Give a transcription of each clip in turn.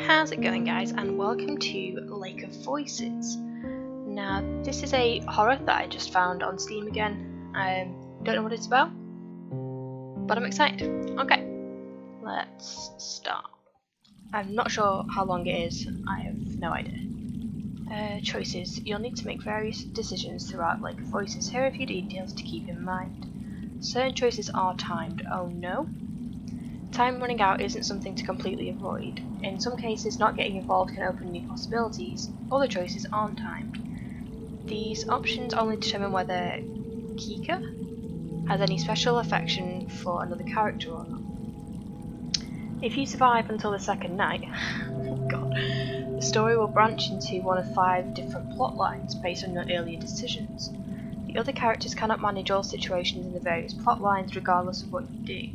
How's it going, guys, and welcome to Lake of Voices. Now, this is a horror that I just found on Steam again. I don't know what it's about, but I'm excited. Okay, let's start. I'm not sure how long it is, I have no idea. Choices. You'll need to make various decisions throughout Lake of Voices. Here are a few details to keep in mind. Certain choices are timed. Oh no. Time running out isn't something to completely avoid. In some cases, not getting involved can open new possibilities. Other choices aren't timed. These options only determine whether Kika has any special affection for another character or not. If you survive until the second night, God, the story will branch into one of 5 different plot lines based on your earlier decisions. The other characters cannot manage all situations in the various plot lines regardless of what you do.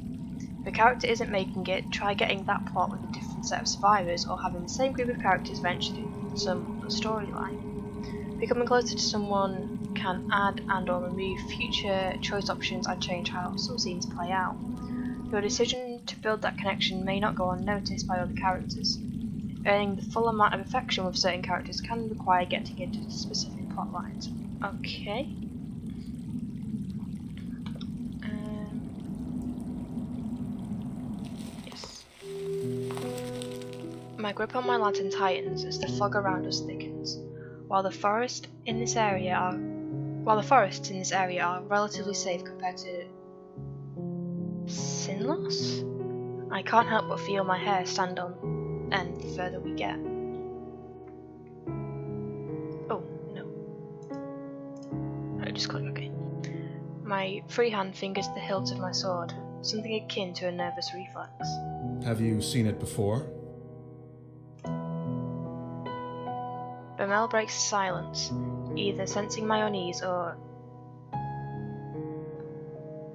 If a character isn't making it, try getting that plot with a different set of survivors or having the same group of characters venture through some storyline. Becoming closer to someone can add and or remove future choice options and change how some scenes play out. Your decision to build that connection may not go unnoticed by other characters. Earning the full amount of affection with certain characters can require getting into specific plot lines. Okay. My grip on my lantern tightens as the fog around us thickens. While the forests in this area are relatively safe compared to Sinlos, I can't help but feel my hair stand on end the further we get. Oh no. I just click OK. My free hand fingers the hilt of my sword, something akin to a nervous reflex. Have you seen it before? Bamel breaks the silence, either sensing my unease or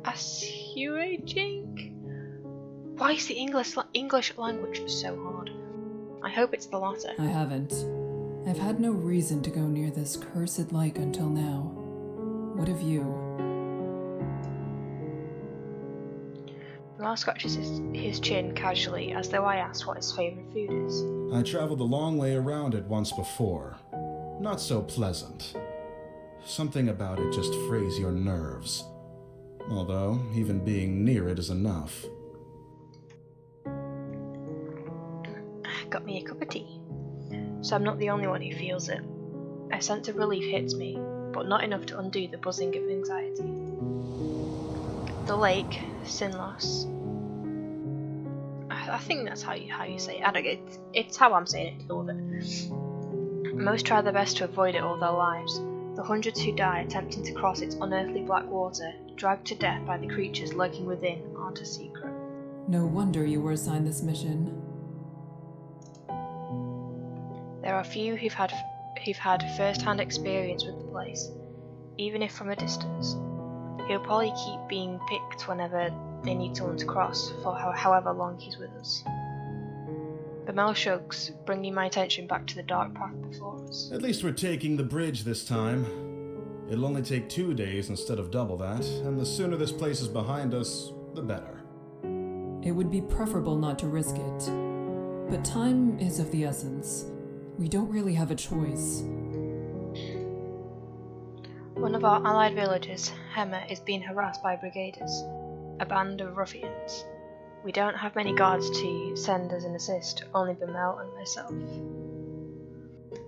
assuaging? Why is the English language so hard? I hope it's the latter. I haven't. I've had no reason to go near this cursed lake until now. What of you? Bamel scratches his chin casually as though I asked what his favourite food is. I traveled a long way around it once before. Not so pleasant. Something about it just frays your nerves. Although, even being near it is enough. Got me a cup of tea. So I'm not the only one who feels it. A sense of relief hits me, but not enough to undo the buzzing of anxiety. The lake, Sinlos. I think that's how you say it. I don't get it's how I'm saying it, deal with it. Most try their best to avoid it all their lives. The hundreds who die attempting to cross its unearthly black water, dragged to death by the creatures lurking within, aren't a secret. No wonder you were assigned this mission. There are few who've had first-hand experience with the place, even if from a distance. He'll probably keep being picked whenever they need someone to cross, for however long he's with us. Bamel shrugs, bringing my attention back to the dark path before us. At least we're taking the bridge this time. It'll only take 2 days instead of double that, and the sooner this place is behind us, the better. It would be preferable not to risk it. But time is of the essence. We don't really have a choice. One of our allied villages, Hema, is being harassed by brigaders, a band of ruffians. We don't have many guards to send as an assist, only Bamel and myself.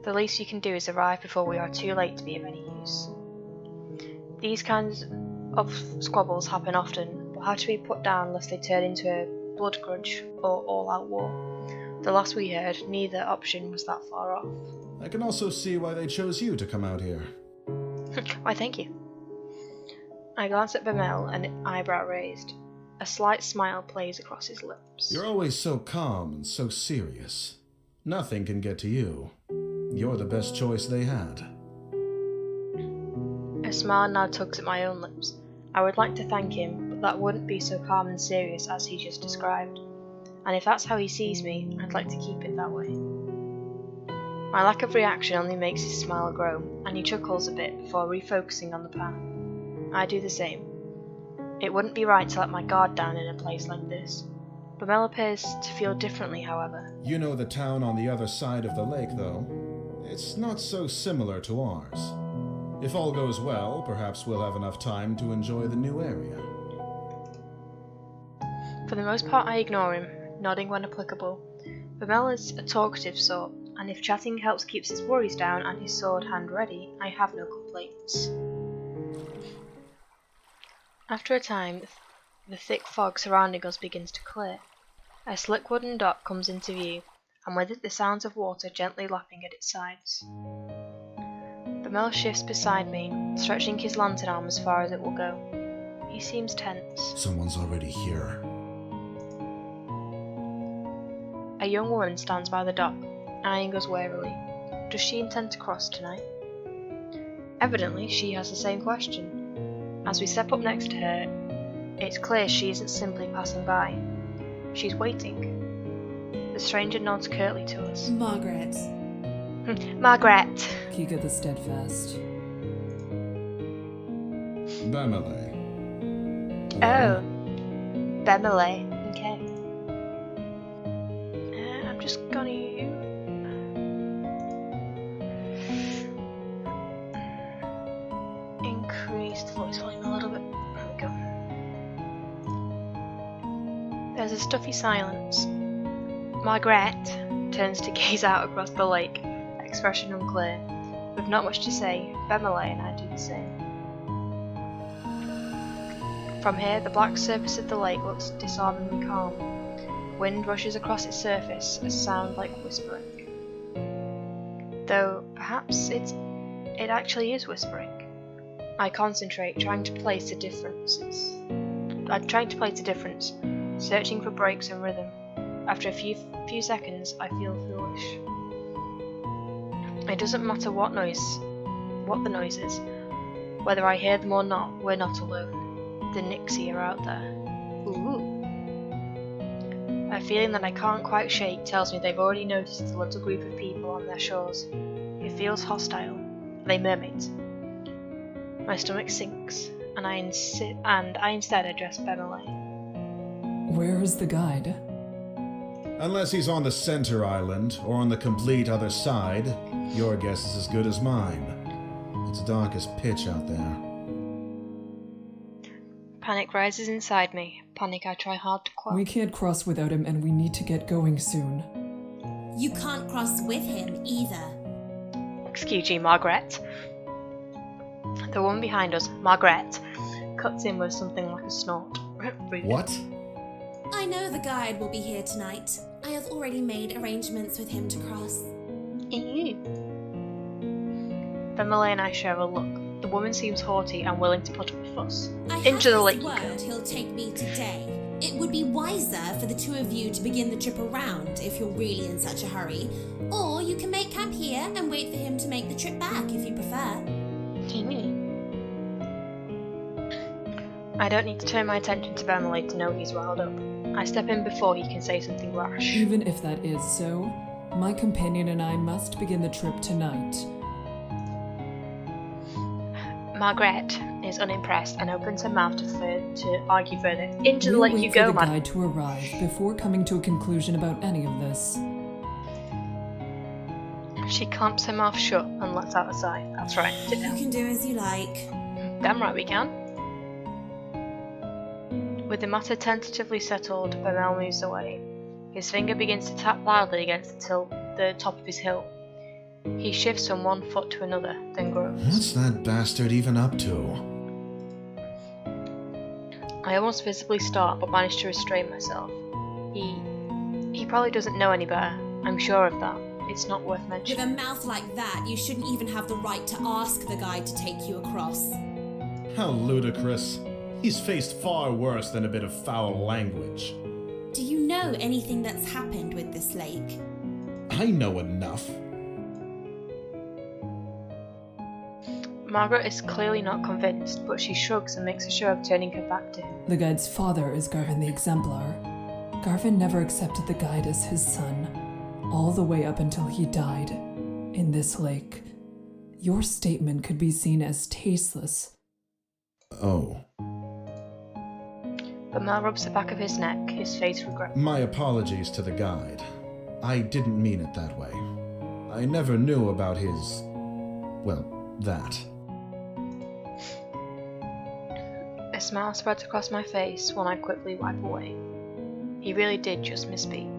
The least you can do is arrive before we are too late to be of any use. These kinds of squabbles happen often, but have to be put down lest they turn into a blood grudge or all-out war. The last we heard, neither option was that far off. I can also see why they chose you to come out here. Why, thank you. I glance at Bamel, an eyebrow raised. A slight smile plays across his lips. You're always so calm and so serious. Nothing can get to you. You're the best choice they had. A smile now tugs at my own lips. I would like to thank him, but that wouldn't be so calm and serious as he just described. And if that's how he sees me, I'd like to keep it that way. My lack of reaction only makes his smile grow, and he chuckles a bit before refocusing on the path. I do the same. It wouldn't be right to let my guard down in a place like this. Bamel appears to feel differently, however. You know the town on the other side of the lake, though. It's not so similar to ours. If all goes well, perhaps we'll have enough time to enjoy the new area. For the most part I ignore him, nodding when applicable. Bamel is a talkative sort, and if chatting helps keep his worries down and his sword hand ready, I have no complaints. After a time, the thick fog surrounding us begins to clear. A slick wooden dock comes into view, and with it the sounds of water gently lapping at its sides. Bamel shifts beside me, stretching his lantern arm as far as it will go. He seems tense. Someone's already here. A young woman stands by the dock, eyeing us warily. Does she intend to cross tonight? Evidently, she has the same question. As we step up next to her, it's clear she isn't simply passing by. She's waiting. The stranger nods curtly to us. Margaret. Margaret! Kika the Steadfast. Bamele. Oh. Bemele. Okay. I'm just gonna... increase the voice volume a little bit. There we go. There's a stuffy silence. Margaret turns to gaze out across the lake, expression unclear. With not much to say, Bemele and I do the same. From here, the black surface of the lake looks disarmingly calm. Wind rushes across its surface, a sound like whispering. Though, perhaps it actually is whispering. I concentrate, trying to place the difference, searching for breaks in rhythm. After a few seconds, I feel foolish. It doesn't matter what the noise is. Whether I hear them or not, we're not alone. The Nixie are out there. Ooh. A feeling that I can't quite shake tells me they've already noticed a little group of people on their shores. It feels hostile. Are they mermaids? My stomach sinks, and I instead address Bemele. Where is the guide? Unless he's on the center island, or on the complete other side, your guess is as good as mine. It's dark as pitch out there. Panic rises inside me, panic I try hard to quell. We can't cross without him, and we need to get going soon. You can't cross with him either. Excuse you, Margaret. The woman behind us, Margaret, cuts in with something like a snort. Rude. What? I know the guide will be here tonight. I have already made arrangements with him to cross. Ew. Bemele and I share a look. The woman seems haughty and willing to put up a fuss. I Into the have lake his you go. word he'll take me today. It would be wiser for the two of you to begin the trip around if you're really in such a hurry. Or you can make camp here and wait for him to make the trip back if you prefer. I don't need to turn my attention to Bemele to know he's riled up. I step in before he can say something rash. Even if that is so, my companion and I must begin the trip tonight. Margaret is unimpressed and opens her mouth to argue further. Into the We'll lake wait you for go, the man. guide to arrive before coming to a conclusion about any of this. She clamps her mouth shut and lets out a sigh. That's right, sit You down. can do as you like. Damn right we can. With the matter tentatively settled, Bemele moves away. His finger begins to tap loudly against the top of his hilt. He shifts from one foot to another, then groans. What's that bastard even up to? I almost visibly start, but manage to restrain myself. He probably doesn't know any better. I'm sure of that. It's not worth With mentioning. a mouth like that, you shouldn't even have the right to ask the guide to take you across. How ludicrous. He's faced far worse than a bit of foul language. Do you know anything that's happened with this lake? I know enough. Margaret is clearly not convinced, but she shrugs and makes a show of turning her back to him. The guide's father is Garvin the Exemplar. Garvin never accepted the guide as his son, all the way up until he died in this lake. Your statement could be seen as tasteless. Oh. Bamel rubs the back of his neck, his face regretful. My apologies to the guide. I didn't mean it that way. I never knew about his... well, that. A smile spreads across my face when I quickly wipe away. He really did just misspeak.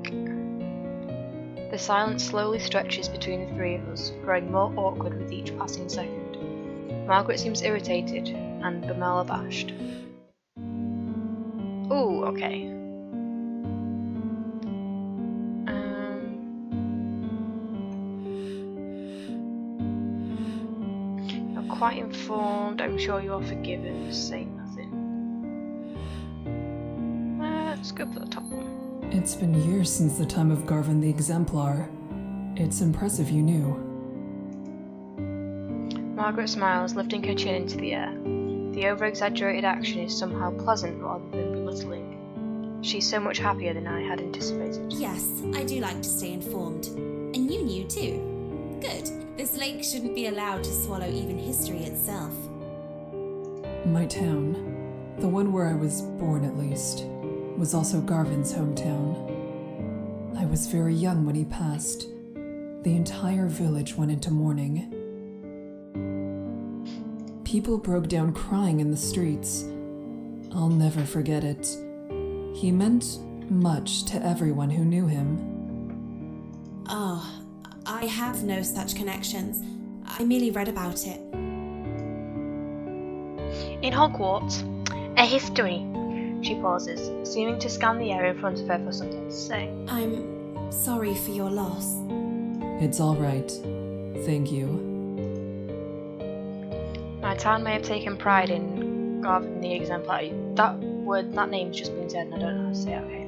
The silence slowly stretches between the three of us, growing more awkward with each passing second. Margaret seems irritated, and Bamel abashed. Ooh, okay. I'm quite informed. I'm sure you are forgiven. Say nothing. Let's go for the top one. It's been years since the time of Garvin the Exemplar. It's impressive you knew. Margaret smiles, lifting her chin into the air. The over-exaggerated action is somehow pleasant rather than belittling. She's so much happier than I had anticipated. Yes, I do like to stay informed. And you knew too. Good. This lake shouldn't be allowed to swallow even history itself. My town, the one where I was born at least, was also Garvin's hometown. I was very young when he passed. The entire village went into mourning. People broke down crying in the streets. I'll never forget it. He meant much to everyone who knew him. Oh, I have no such connections. I merely read about it. In Hogwarts, a history. She pauses, seeming to scan the air in front of her for something to say. I'm sorry for your loss. It's all right. Thank you. My town may have taken pride in Garvin the Exemplar. That name's just been said, and I don't know how to say it. Okay.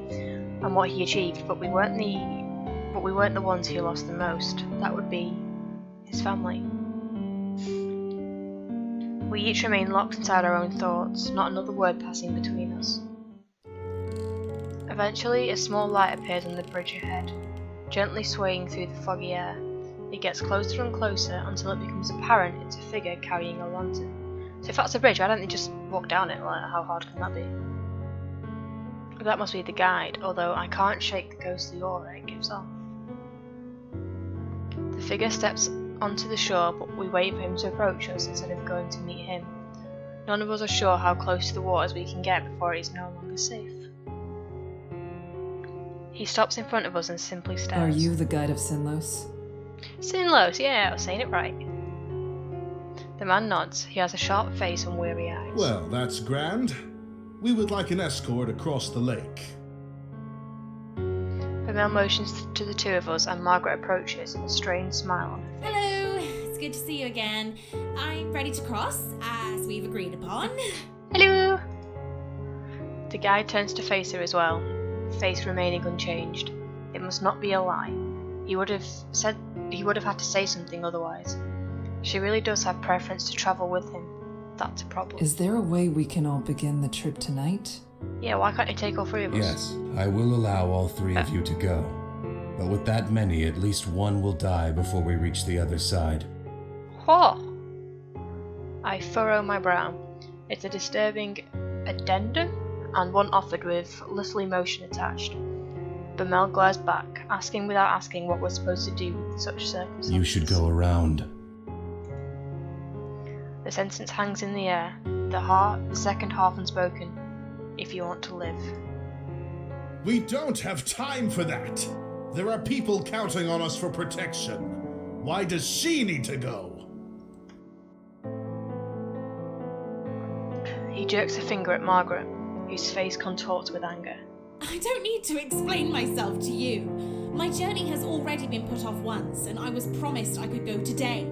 And what he achieved, but we weren't the ones who lost the most. That would be his family. We each remain locked inside our own thoughts, not another word passing between us. Eventually, a small light appears on the bridge ahead, gently swaying through the foggy air. It gets closer and closer until it becomes apparent it's a figure carrying a lantern. So if that's a bridge, why don't they just walk down it? Like, how hard can that be? That must be the guide, although I can't shake the ghostly aura it gives off. The figure steps onto the shore, but we wait for him to approach us instead of going to meet him. None of us are sure how close to the waters we can get before it is no longer safe. He stops in front of us and simply stares. Are you the guide of Sinlos? Sinlos, yeah, I was saying it right. The man nods. He has a sharp face and weary eyes. Well, that's grand. We would like an escort across the lake. Bamel motions to the two of us, and Margaret approaches, a strained smile on her face. Hello, it's good to see you again. I'm ready to cross, as we've agreed upon. Hello! The guide turns to face her as well, face remaining unchanged. It must not be a lie. He would have had to say something otherwise. She really does have preference to travel with him. That's a problem. Is there a way we can all begin the trip tonight? Yeah, why can't you take all three of us? Yes, I will allow all three of you to go. But with that many, at least one will die before we reach the other side. Whoa! I furrow my brow. It's a disturbing addendum, and one offered with little emotion attached. Bamel glares back, asking without asking what we're supposed to do with such circumstances. You should go around. The sentence hangs in the air, the second half unspoken. If you want to live. We don't have time for that. There are people counting on us for protection. Why does she need to go? He jerks a finger at Margaret, whose face contorts with anger. I don't need to explain myself to you. My journey has already been put off once, and I was promised I could go today.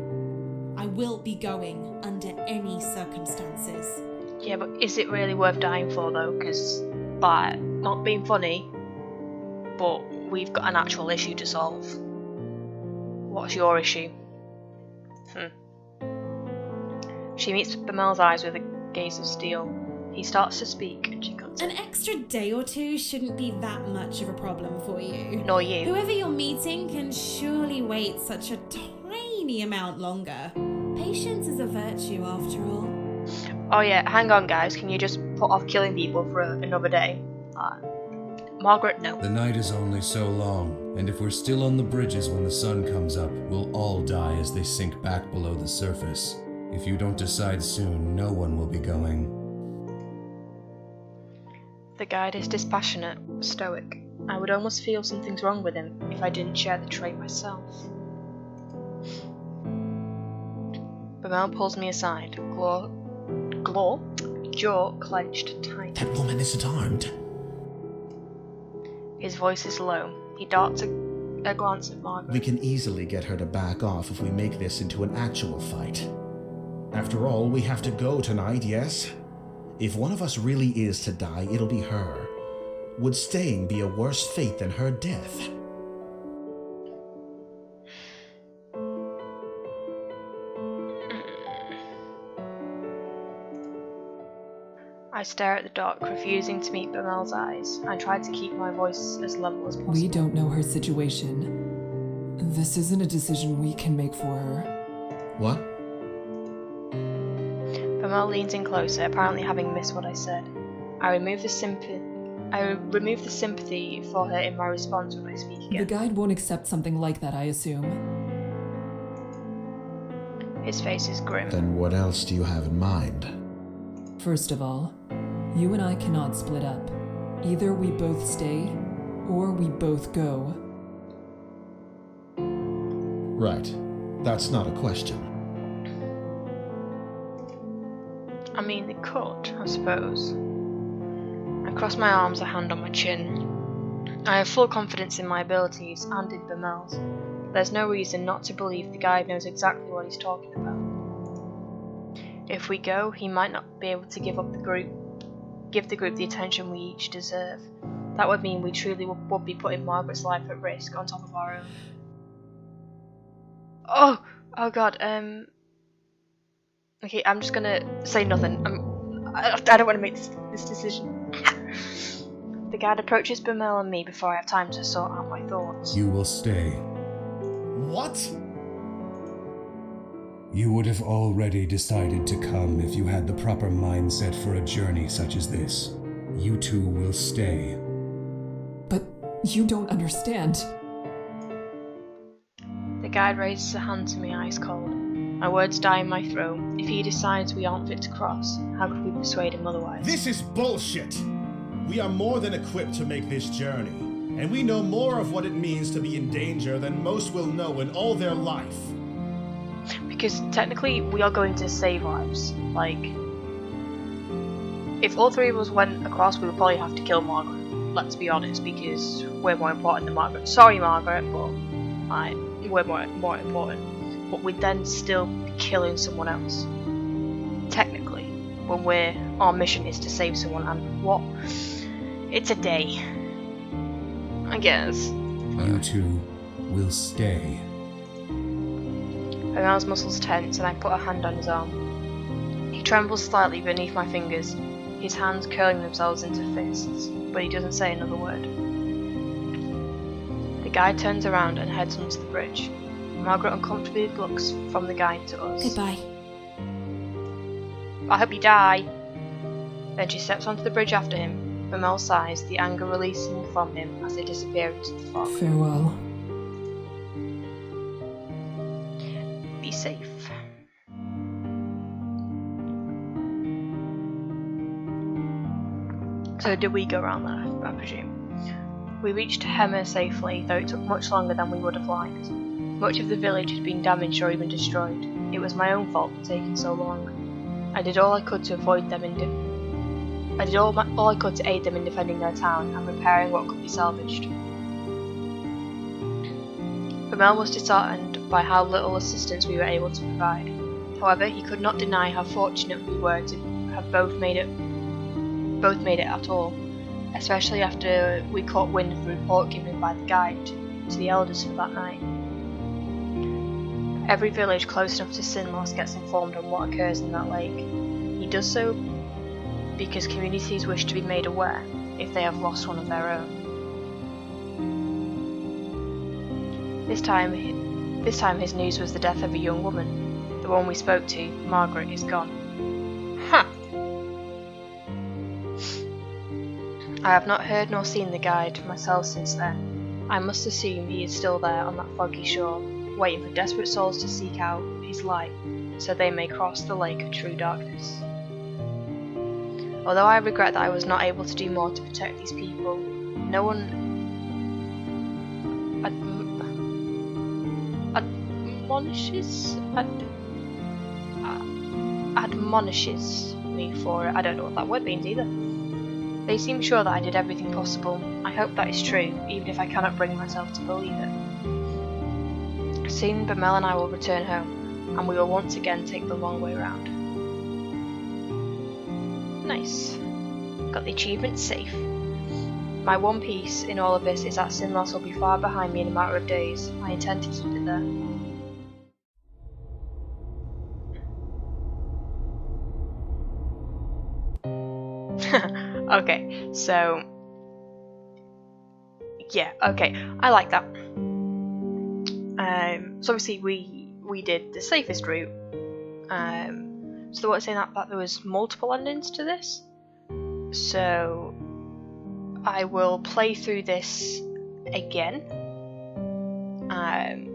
I will be going under any circumstances. Yeah, but is it really worth dying for though? Because, like, not being funny, but we've got an actual issue to solve. What's your issue? She meets Bamel's eyes with a gaze of steel. He starts to speak and she cuts An him. extra day or two shouldn't be that much of a problem for you. Nor you. Whoever you're meeting can surely wait such a tiny amount longer. Patience is a virtue after all. Oh yeah, hang on guys, can you just put off killing people for another day. Margaret, no. The night is only so long, and if we're still on the bridges when the sun comes up, we'll all die as they sink back below the surface. If you don't decide soon, no one will be going. The guide is dispassionate, stoic. I would almost feel something's wrong with him if I didn't share the trait myself. Bamel pulls me aside, jaw clenched tight. That woman isn't armed. His voice is low. He darts a glance at Margaret. We can easily get her to back off if we make this into an actual fight. After all, we have to go tonight, yes? If one of us really is to die, it'll be her. Would staying be a worse fate than her death? I stare at the dark, refusing to meet Bamel's eyes. I try to keep my voice as level as possible. We don't know her situation. This isn't a decision we can make for her. What? Bamel leans in closer, apparently having missed what I said. I remove the sympathy for her in my response when I speak again. The guide won't accept something like that, I assume. His face is grim. Then what else do you have in mind? First of all, you and I cannot split up. Either we both stay, or we both go. Right. That's not a question. I mean, they could, I suppose. I cross my arms, a hand on my chin. I have full confidence in my abilities and in Bamel's. There's no reason not to believe the guide knows exactly what he's talking about. If we go, he might not be able to give the group the attention we each deserve. That would mean we truly would be putting Margaret's life at risk on top of our own. Oh god, okay, I'm just gonna say nothing. I don't want to make this decision. The guide approaches Bamel and me before I have time to sort out my thoughts. You will stay. What? You would have already decided to come if you had the proper mindset for a journey such as this. You two will stay. But you don't understand. The guide raises a hand to me, ice cold. My words die in my throat. If he decides we aren't fit to cross, how could we persuade him otherwise? This is bullshit! We are more than equipped to make this journey, and we know more of what it means to be in danger than most will know in all their life. Because technically, we are going to save lives. Like, if all three of us went across, we would probably have to kill Margaret. Let's be honest, because we're more important than Margaret. Sorry, Margaret, but we're more important. But we'd then still be killing someone else. Technically, when our mission is to save someone, and what? It's a day. I guess. You two will stay. Bamel's muscles tense, and I put a hand on his arm. He trembles slightly beneath my fingers, his hands curling themselves into fists, but he doesn't say another word. The guide turns around and heads onto the bridge. Margaret uncomfortably looks from the guide to us. Goodbye. I hope you die. Then she steps onto the bridge after him. Bamel sighs, the anger releasing from him as they disappear into the fog. Farewell. Be safe. So did we go around there, I presume? We reached Hemmer safely, though it took much longer than we would have liked. Much of the village had been damaged or even destroyed. It was my own fault for taking so long. I did all I could to avoid them all I could to aid them in defending their town and repairing what could be salvaged. Bamel was disheartened by how little assistance we were able to provide. However, he could not deny how fortunate we were to have both made it at all, especially after we caught wind of the report given by the guide to the elders for that night. Every village close enough to Sinlos gets informed on what occurs in that lake. He does so because communities wish to be made aware if they have lost one of their own. This time his news was the death of a young woman. The one we spoke to, Margaret, is gone. Huh. I have not heard nor seen the guide myself since then. I must assume he is still there on that foggy shore, waiting for desperate souls to seek out his light, so they may cross the lake of true darkness. Although I regret that I was not able to do more to protect these people, no one admonishes me for it. I don't know what that word means either. They seem sure that I did everything possible. I hope that is true, even if I cannot bring myself to believe it. Soon Bamel and I will return home, and we will once again take the long way round. Nice. Got the achievement safe. My one piece in all of this is that Sinlos will be far behind me in a matter of days. I intend to keep it there. Okay, so yeah, okay, I like that. So obviously we did the safest route. So they were saying that there was multiple endings to this. So I will play through this again, and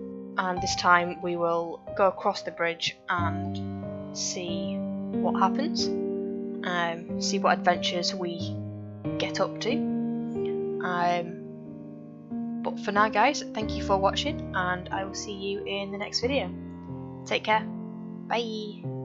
this time we will go across the bridge and see what happens. See what adventures we get up to. But for now, guys, thank you for watching, and I will see you in the next video. Take care. Bye.